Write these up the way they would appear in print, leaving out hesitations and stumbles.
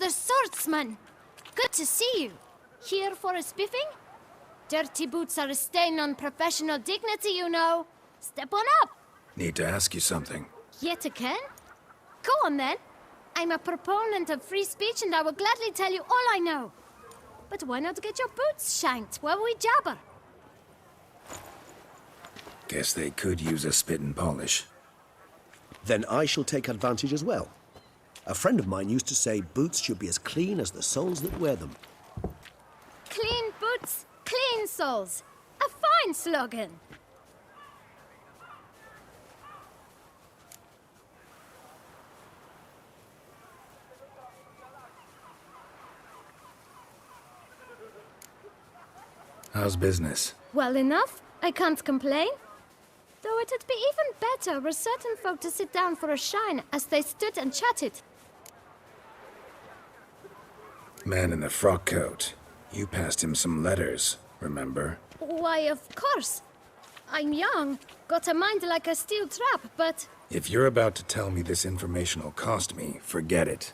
the swordsman. Good to see you. Here for a spiffing? Dirty boots are a stain on professional dignity, you know. Step on up. Need to ask you something. Yet again? Go on then. I'm a proponent of free speech and I will gladly tell you all I know. But why not get your boots shanked while we jabber? Guess they could use a spit and polish. Then I shall take advantage as well. A friend of mine used to say boots should be as clean as the soles that wear them. Clean boots, clean soles. A fine slogan. How's business? Well enough. I can't complain. Though it'd be even better were certain folk to sit down for a shine as they stood and chatted. Man in the frock coat. You passed him some letters, remember? Why, of course. I'm young, got a mind like a steel trap, but... If you're about to tell me this information will cost me, forget it.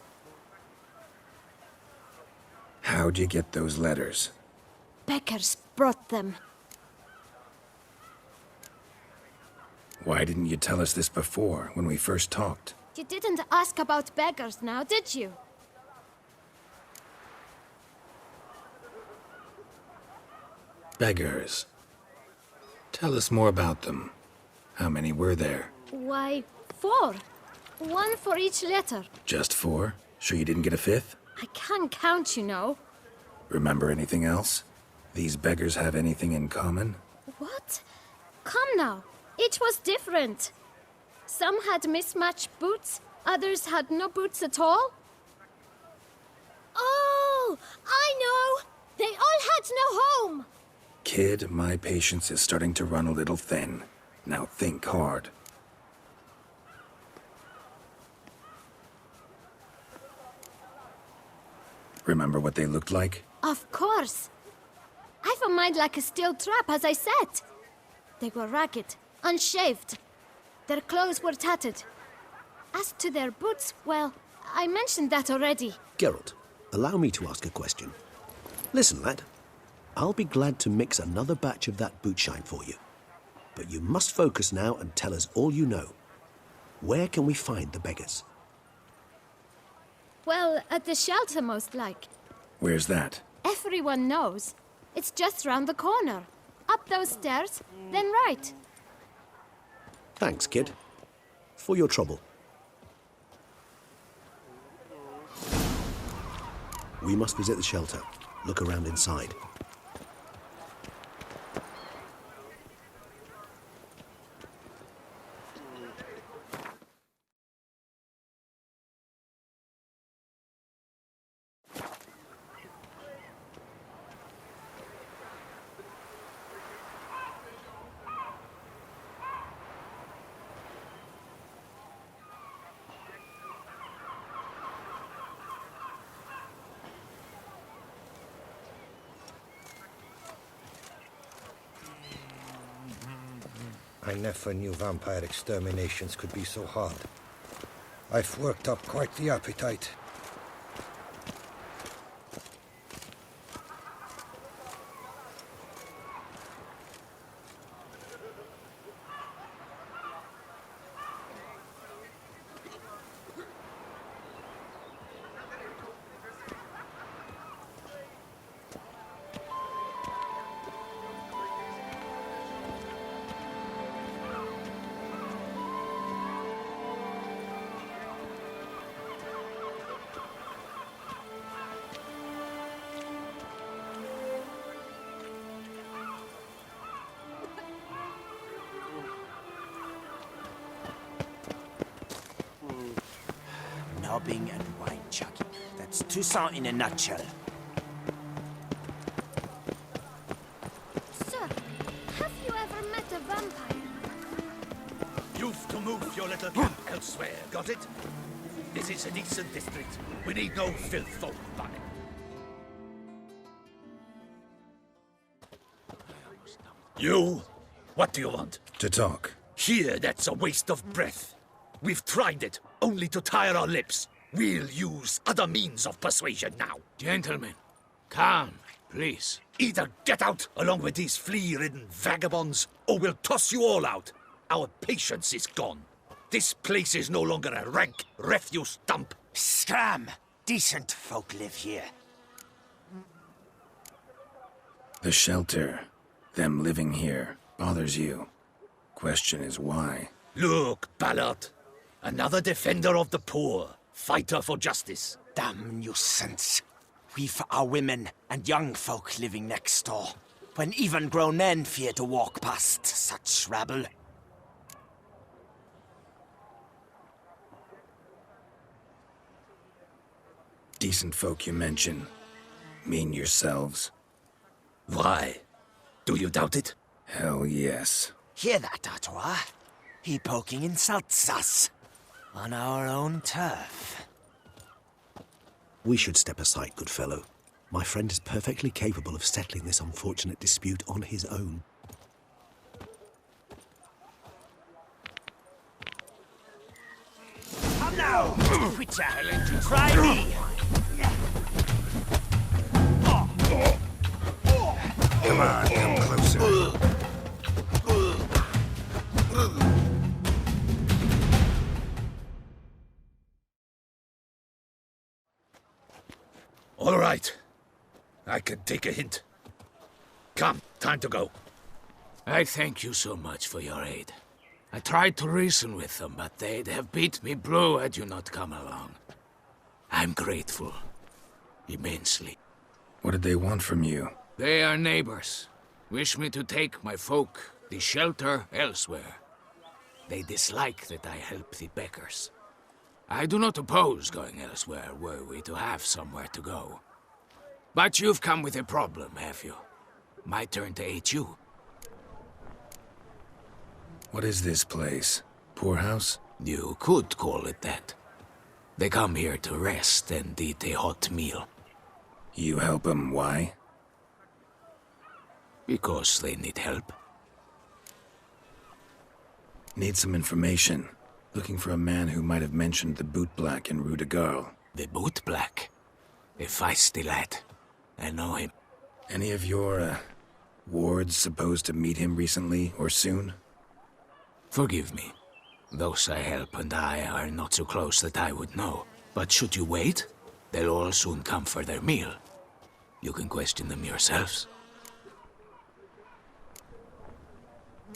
How'd you get those letters? Beggars brought them. Why didn't you tell us this before, when we first talked? You didn't ask about beggars now, did you? Beggars. Tell us more about them. How many were there? Why, 4. 1 for each letter. Just 4? Sure you didn't get a 5th? I can't count, you know. Remember anything else? These beggars have anything in common? What? Come now. Each was different. Some had mismatched boots, others had no boots at all. Oh, I know! They all had no home! Kid, my patience is starting to run a little thin. Now think hard. Remember what they looked like? Of course. I've a mind like a steel trap, as I said. They were ragged, unshaved. Their clothes were tattered. As to their boots, well, I mentioned that already. Geralt, allow me to ask a question. Listen, lad. I'll be glad to mix another batch of that boot shine for you. But you must focus now and tell us all you know. Where can we find the beggars? Well, at the shelter, most like. Where's that? Everyone knows. It's just round the corner. Up those stairs, then right. Thanks, kid. For your trouble. We must visit the shelter. Look around inside. I never knew vampire exterminations could be so hard. I've worked up quite the appetite. Nobbing and wine chugging. That's Toussaint in a nutshell. Sir, have you ever met a vampire? You've to move your little camp elsewhere, got it? This is a decent district. We need no filth folk by. You? What do you want? To talk. Here, that's a waste of breath. We've tried it, only to tire our lips. We'll use other means of persuasion now. Gentlemen, calm, please. Either get out along with these flea-ridden vagabonds, or we'll toss you all out. Our patience is gone. This place is no longer a rank refuse dump. Scram! Decent folk live here. The shelter, them living here, bothers you. Question is why? Look, Ballard. Another defender of the poor. Fighter for justice. Damn nuisance. We've our women and young folk living next door, when even grown men fear to walk past such rabble. Decent folk you mention. Mean yourselves? Why? Do you doubt it? Hell yes. Hear that, Artois? He poking insults us. On our own turf. We should step aside, good fellow. My friend is perfectly capable of settling this unfortunate dispute on his own. Come now! Quit challenge. Try me! Come on, come closer. All right. I can take a hint. Come, time to go. I thank you so much for your aid. I tried to reason with them, but they'd have beat me blue had you not come along. I'm grateful. Immensely. What did they want from you? They are neighbors. Wish me to take my folk, the shelter, elsewhere. They dislike that I help the beggars. I do not oppose going elsewhere, were we to have somewhere to go. But you've come with a problem, have you? My turn to aid you. What is this place? Poorhouse? You could call it that. They come here to rest and eat a hot meal. You help them, why? Because they need help. Need some information. Looking for a man who might have mentioned the Boot Black in Rue de Garl. The Boot Black? A feisty lad. I know him. Any of your, wards supposed to meet him recently or soon? Forgive me. Those I help and I are not so close that I would know. But should you wait, they'll all soon come for their meal. You can question them yourselves.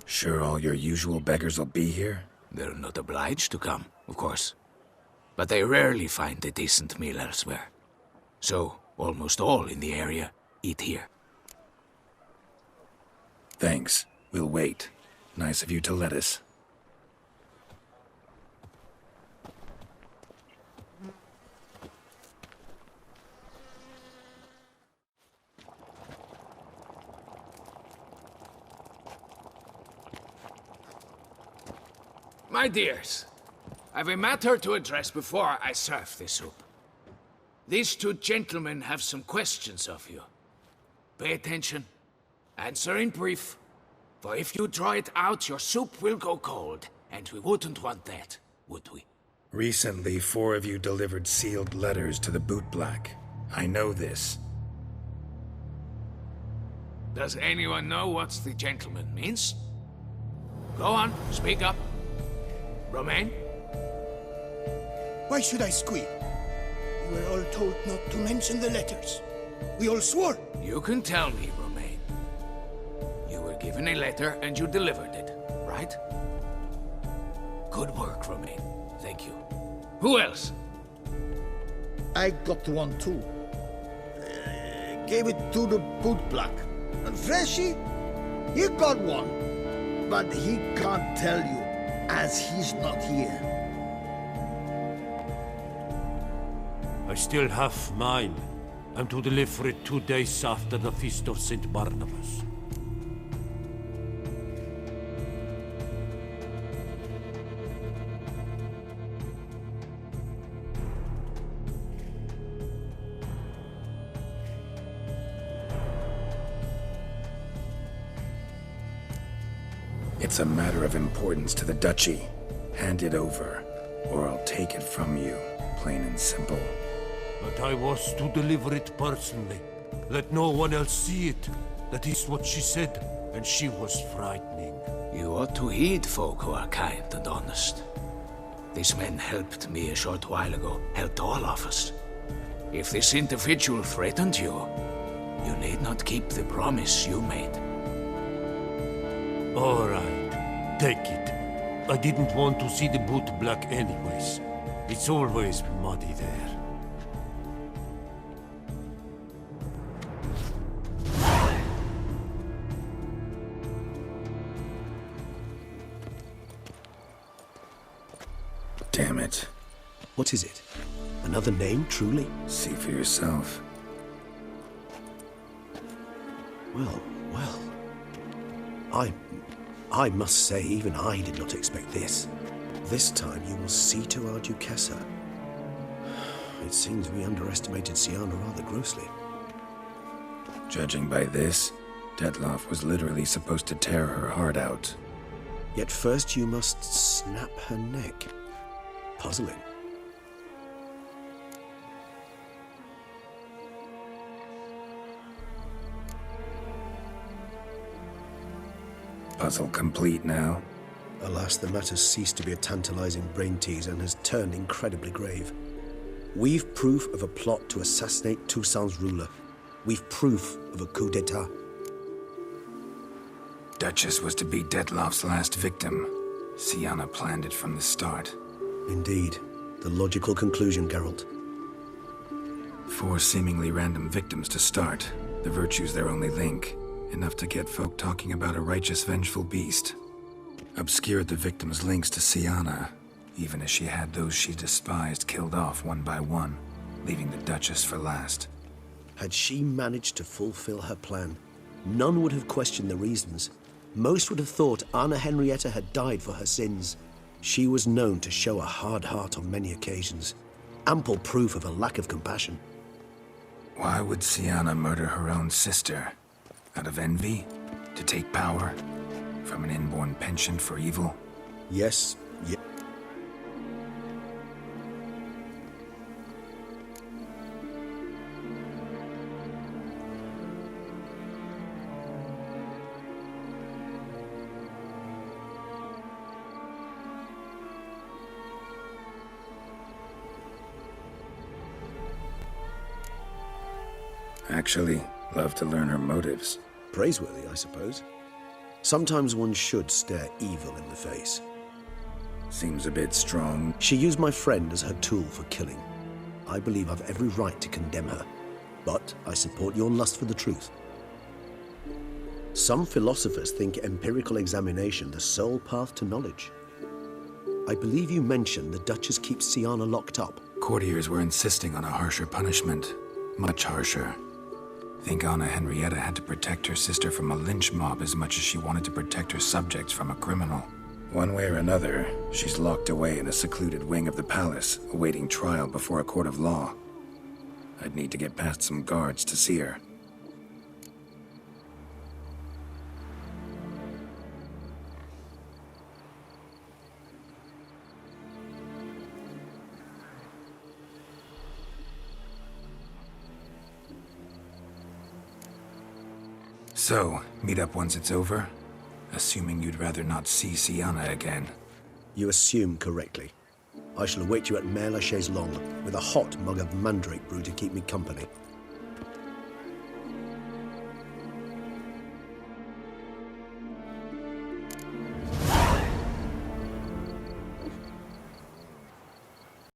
Sure all your usual beggars will be here? They're not obliged to come, of course. But they rarely find a decent meal elsewhere. So, almost all in the area eat here. Thanks. We'll wait. Nice of you to let us. My dears, I've a matter to address before I serve the soup. These two gentlemen have some questions of you. Pay attention. Answer in brief. For if you draw it out, your soup will go cold. And we wouldn't want that, would we? Recently, 4 of you delivered sealed letters to the Boot Black. I know this. Does anyone know what the gentleman means? Go on, speak up. Romain? Why should I squeal? We were all told not to mention the letters. We all swore. You can tell me, Romain. You were given a letter and you delivered it, right? Good work, Romain. Thank you. Who else? I got one too. Gave it to the Boot Black. And Freshy, he got one. But he can't tell you, as he's not here. I still have mine. I'm to deliver it 2 days after the Feast of St. Barnabas. It's a matter of importance to the Duchy. Hand it over. or I'll take it from you, plain and simple. But I was to deliver it personally. Let no one else see it. That is what she said, and she was frightening. You ought to heed folk who are kind and honest. These men helped me a short while ago, helped all of us. If this individual threatened you, you need not keep the promise you made. All right, take it. I didn't want to see the boot black anyways. It's always muddy there. Damn it. What is it? Another name, truly? See for yourself. Well. I must say, even I did not expect this. This time you will see to our Duquesa. It seems we underestimated Syanna rather grossly. Judging by this, Detloff was literally supposed to tear her heart out. Yet first you must snap her neck. Puzzling. Puzzle complete now? Alas, the matter's ceased to be a tantalizing brain teaser and has turned incredibly grave. We've proof of a plot to assassinate Toussaint's ruler. We've proof of a coup d'etat. Duchess was to be Detloff's last victim. Syanna planned it from the start. Indeed. The logical conclusion, Geralt. 4 seemingly random victims to start. The virtue's their only link. Enough to get folk talking about a righteous, vengeful beast. Obscured the victims' links to Syanna, even as she had those she despised killed off one by one, leaving the Duchess for last. Had she managed to fulfill her plan, none would have questioned the reasons. Most would have thought Anna Henrietta had died for her sins. She was known to show a hard heart on many occasions. Ample proof of a lack of compassion. Why would Syanna murder her own sister? Out of envy? To take power? From an inborn penchant for evil? Yes. Actually, love to learn her motives. Praiseworthy, I suppose. Sometimes one should stare evil in the face. Seems a bit strong. She used my friend as her tool for killing. I believe I've every right to condemn her, but I support your lust for the truth. Some philosophers think empirical examination the sole path to knowledge. I believe you mentioned the Duchess keeps Syanna locked up. Courtiers were insisting on a harsher punishment. Much harsher. Think Anna Henrietta had to protect her sister from a lynch mob as much as she wanted to protect her subjects from a criminal. One way or another, she's locked away in a secluded wing of the palace, awaiting trial before a court of law. I'd need to get past some guards to see her. So, meet up once it's over? Assuming you'd rather not see Syanna again. You assume correctly. I shall await you at Mère la Chaise Longue with a hot mug of mandrake brew to keep me company.